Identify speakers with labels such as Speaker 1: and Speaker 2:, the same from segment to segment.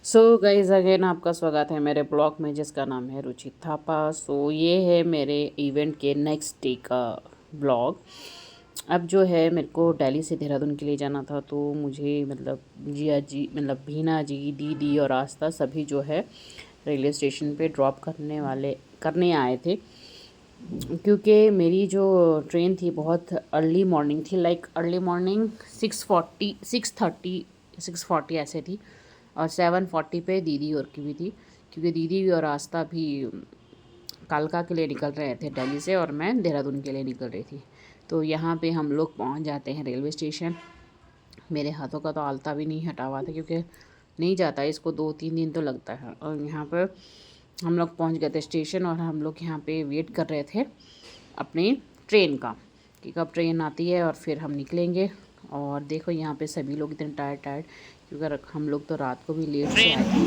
Speaker 1: So guys again आपका स्वागत है मेरे ब्लॉग में जिसका नाम है रुचि थापा। सो ये है मेरे इवेंट के नेक्स्ट डे का ब्लॉग। अब जो है मेरे को दिल्ली से देहरादून के लिए जाना था, तो मुझे मतलब जिया जी मतलब भीना जी, दीदी और आस्था सभी जो है रेलवे स्टेशन पे ड्रॉप करने आए थे। क्योंकि मेरी जो ट्रेन थी बहुत अर्ली मॉर्निंग थी, लाइक अर्ली मॉर्निंग 6:40 6:30 6:40 ऐसे थी, और 7:40 पे दीदी और की भी थी, क्योंकि दीदी और आस्था भी कालका के लिए निकल रहे थे दिल्ली से, और मैं देहरादून के लिए निकल रही थी। तो यहाँ पे हम लोग पहुँच जाते हैं रेलवे स्टेशन। मेरे हाथों का तो आलता भी नहीं हटा हुआ था, क्योंकि नहीं जाता, इसको 2-3 दिन तो लगता है। और यहाँ पर हम लोग पहुँच गए थे स्टेशन, और हम लोग यहाँ पे वेट कर रहे थे अपनी ट्रेन का कि कब ट्रेन आती है और फिर हम निकलेंगे। और देखो यहाँ पे सभी लोग इतने टायर्ड, क्योंकि हम लोग तो रात को भी लेट से आए थे,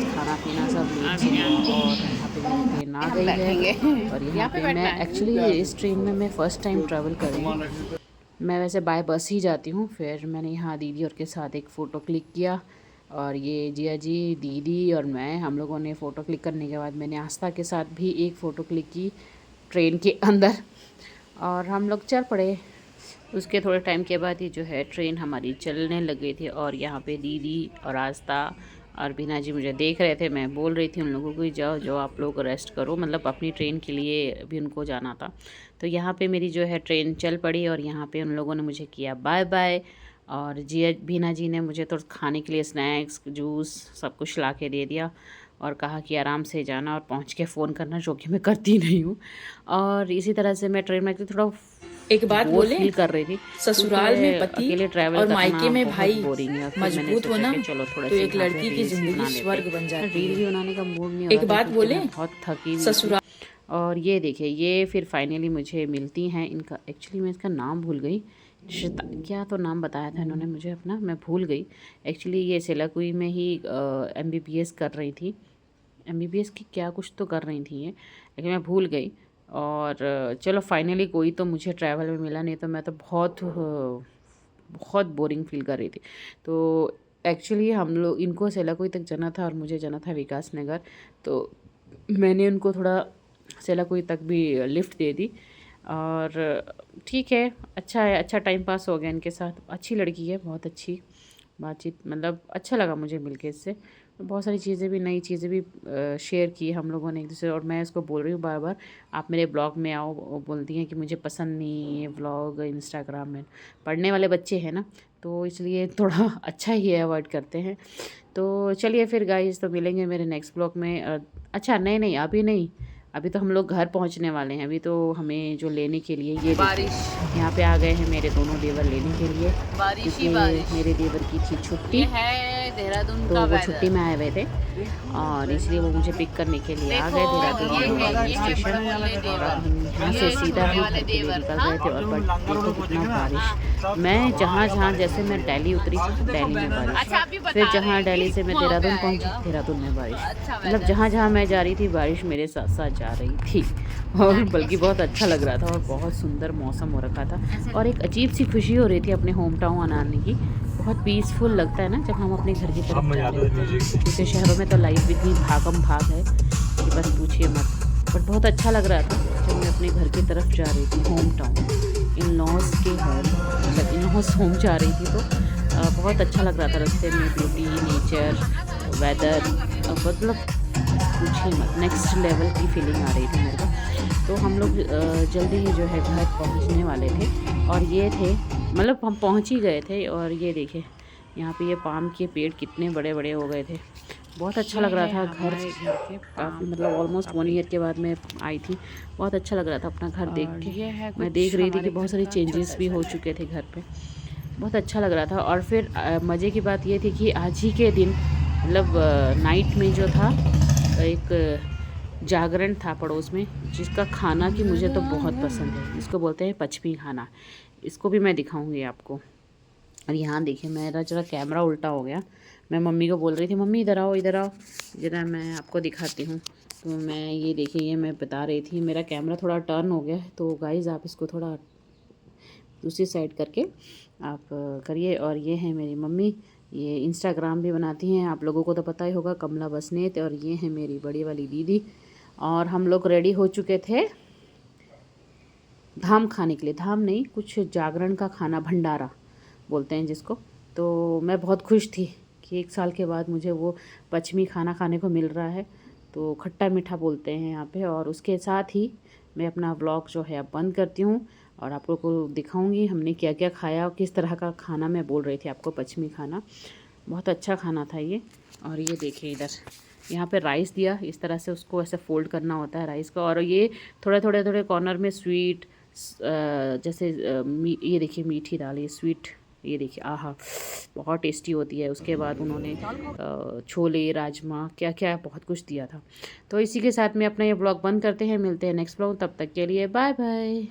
Speaker 1: खाना पीना सब लेट से हुआ, और यहाँ पे मेरी ट्रेन आ गई है। और यहाँ पे मैं एक्चुअली इस ट्रेन में मैं फ़र्स्ट टाइम ट्रैवल कर रही हूँ। मैं वैसे बाय बस ही जाती हूँ। फिर मैंने यहाँ दीदी और के साथ एक फ़ोटो क्लिक किया, और ये जिया जी, दीदी और मैं, हम लोगों ने फ़ोटो क्लिक करने के बाद मैंने आस्था के साथ भी एक फ़ोटो क्लिक की ट्रेन के अंदर, और हम लोग चल पड़े। उसके थोड़े टाइम के बाद ही जो है ट्रेन हमारी चलने लग गई थी। और यहाँ पे दीदी और आस्था और बीना जी मुझे देख रहे थे। मैं बोल रही थी उन लोगों को, जाओ जाओ आप लोग रेस्ट करो, मतलब अपनी ट्रेन के लिए भी उनको जाना था। तो यहाँ पे मेरी जो है ट्रेन चल पड़ी, और यहाँ पे उन लोगों ने मुझे किया बाय बाय। और जिया बीना जी ने मुझे तो खाने के लिए स्नैक्स, जूस सब कुछ ला के दे दिया, और कहा कि आराम से जाना और पहुँच के फ़ोन करना, जो कि मैं करती नहीं हूँ। और इसी तरह से मैं ट्रेन में थोड़ा
Speaker 2: एक बात
Speaker 1: बोर
Speaker 2: बोले,
Speaker 1: फील कर रही थी,
Speaker 2: ससुराल में पति
Speaker 1: अकेले ट्रैवल
Speaker 2: और मायके
Speaker 1: करना
Speaker 2: में
Speaker 1: बहुत
Speaker 2: भाई
Speaker 1: बोरिंग है। फिर मैंने
Speaker 2: मजबूत हो
Speaker 1: सोचा
Speaker 2: ना,
Speaker 1: कि चलो थोड़े
Speaker 2: तो
Speaker 1: से
Speaker 2: एक
Speaker 1: यहाँ पे
Speaker 2: लड़की की
Speaker 1: रील्स ही
Speaker 2: जिंदगी
Speaker 1: बना लेते।
Speaker 2: स्वर्ग बन जाती
Speaker 1: रील
Speaker 2: है।
Speaker 1: भी बनाने का मूड नहीं हो रहा
Speaker 2: एक
Speaker 1: था,
Speaker 2: बात
Speaker 1: क्योंकि
Speaker 2: बोले,
Speaker 1: मैं बहुत थकी हुई थी।
Speaker 2: ससुराल
Speaker 1: और ये देखिए, ये फिर फाइनली मुझे मिलती हैं। इनका एक्चुअली मैं इसका नाम भूल गई, क्या तो नाम बताया था इन्होंने मुझे अपना, मैं भूल गई। एक्चुअली ये सेलाकुई में ही MBBS कर रही थी, MBBS की क्या कुछ तो कर रही थी ये, लेकिन मैं भूल गई। और चलो फाइनली कोई तो मुझे ट्रैवल में मिला, नहीं तो मैं तो बहुत बोरिंग फील कर रही थी। तो एक्चुअली हम लोग, इनको सेलाकुई तक जाना था और मुझे जाना था विकास नगर, तो मैंने उनको थोड़ा सेलाकुई तक भी लिफ्ट दे दी। और ठीक है, अच्छा है, अच्छा टाइम पास हो गया इनके साथ। अच्छी लड़की है, बहुत अच्छी बातचीत, मतलब अच्छा लगा मुझे मिलके इससे। बहुत सारी चीज़ें भी, नई चीज़ें भी शेयर की हम लोगों ने एक दूसरे। और मैं इसको बोल रही हूँ बार बार, आप मेरे ब्लॉग में आओ। वो बोलती हैं कि मुझे पसंद नहीं ये ब्लॉग इंस्टाग्राम में, पढ़ने वाले बच्चे हैं ना, तो इसलिए थोड़ा अच्छा ही अवॉइड करते हैं। तो चलिए फिर गाइस, तो मिलेंगे मेरे नेक्स्ट ब्लॉग में। अच्छा नहीं नहीं, अभी नहीं, अभी तो हम लोग घर पहुंचने वाले हैं। अभी तो हमें जो लेने के लिए, ये देखिए यहाँ पे आ गए हैं मेरे दोनों देवर लेने के लिए, क्योंकि मेरे देवर की थी छुट्टी,
Speaker 3: देहरादून
Speaker 1: तो
Speaker 3: का
Speaker 1: वो छुट्टी
Speaker 3: वेदर
Speaker 1: में आए हुए थे, और इसलिए वो मुझे पिक करने के लिए आ गए देहरादून रेलवे स्टेशन। और अब हम यहाँ से सीधा ही घर के लिए निकल रहे थे। और बट देखो कितना बारिश, मैं जहाँ जहाँ, जैसे मैं दिल्ली उतरी, दिल्ली में बारिश, फिर जहाँ दिल्ली से मैं देहरादून पहुँची, देहरादून में बारिश, मतलब जहाँ जहाँ मैं जा रही थी बारिश मेरे साथ साथ जा रही थी। और बल्कि बहुत अच्छा लग रहा था, और बहुत सुंदर मौसम हो रखा था, और एक अजीब सी खुशी हो रही थी अपने होम टाउन आने की। बहुत पीसफुल लगता है ना जब हम अपने घर की तरफ जाते हैं, क्योंकि शहरों में तो लाइफ इतनी भागम भाग है कि बस पूछिए मत। बट बहुत अच्छा लग रहा था जब मैं अपने घर की तरफ जा रही थी, होम टाउन, इन लॉज के होम, मतलब इन लॉज होम जा रही थी। तो बहुत अच्छा लग रहा था रास्ते में, ब्यूटी, नेचर, वेदर, मतलब पूछिए मत, नेक्स्ट लेवल की फीलिंग आ रही थी मेरे को। तो हम लोग जल्दी ही जो है घर पहुंचने वाले थे, और ये थे, मतलब हम पहुंच ही गए थे। और ये देखिए यहाँ पे ये पाम के पेड़ कितने बड़े बड़े हो गए थे। बहुत अच्छा लग रहा था घर काफ़ी, मतलब ऑलमोस्ट 1 ईयर के बाद मैं आई थी। बहुत अच्छा लग रहा था अपना घर देख के। मैं देख रही थी कि बहुत सारे चेंजेस भी हो चुके थे घर पे, बहुत अच्छा लग रहा था। और फिर मज़े की बात ये थी कि आज ही के दिन, मतलब नाइट में जो था, एक जागरण था पड़ोस में, जिसका खाना कि मुझे तो बहुत पसंद है, इसको बोलते हैं पचमी खाना। इसको भी मैं दिखाऊंगी आपको। और यहाँ देखिए मेरा जरा कैमरा उल्टा हो गया, मैं मम्मी को बोल रही थी मम्मी इधर आओ इधर आओ, जरा मैं आपको दिखाती हूँ। तो मैं ये देखिए, ये मैं बता रही थी मेरा कैमरा थोड़ा टर्न हो गया है, तो गाइज़ आप इसको थोड़ा दूसरी साइड करके आप करिए। और ये है मेरी मम्मी, ये इंस्टाग्राम भी बनाती हैं, आप लोगों को तो पता ही होगा, कमला बसनेत। और ये है मेरी बड़ी वाली दीदी। और हम लोग रेडी हो चुके थे धाम खाने के लिए। धाम नहीं, कुछ जागरण का खाना, भंडारा बोलते हैं जिसको। तो मैं बहुत खुश थी कि 1 साल के बाद मुझे वो पश्चिमी खाना खाने को मिल रहा है। तो खट्टा मीठा बोलते हैं यहाँ पे। और उसके साथ ही मैं अपना व्लॉग जो है अब बंद करती हूँ और आप लोगों को दिखाऊंगी हमने क्या क्या खाया और किस तरह का खाना। मैं बोल रही थी आपको पश्चिमी खाना, बहुत अच्छा खाना था ये। और ये देखिए इधर यहाँ पे राइस दिया, इस तरह से उसको ऐसे फोल्ड करना होता है राइस को। और ये थोड़े थोड़े थोड़े कॉर्नर में स्वीट, जैसे ये देखिए मीठी दाल, ये स्वीट, ये देखिए आहा बहुत टेस्टी होती है। उसके बाद उन्होंने छोले, राजमा, क्या क्या बहुत कुछ दिया था। तो इसी के साथ में अपना ये ब्लॉग बंद करते हैं, मिलते हैं नेक्स्ट ब्लॉग, तब तक के लिए बाय बाय।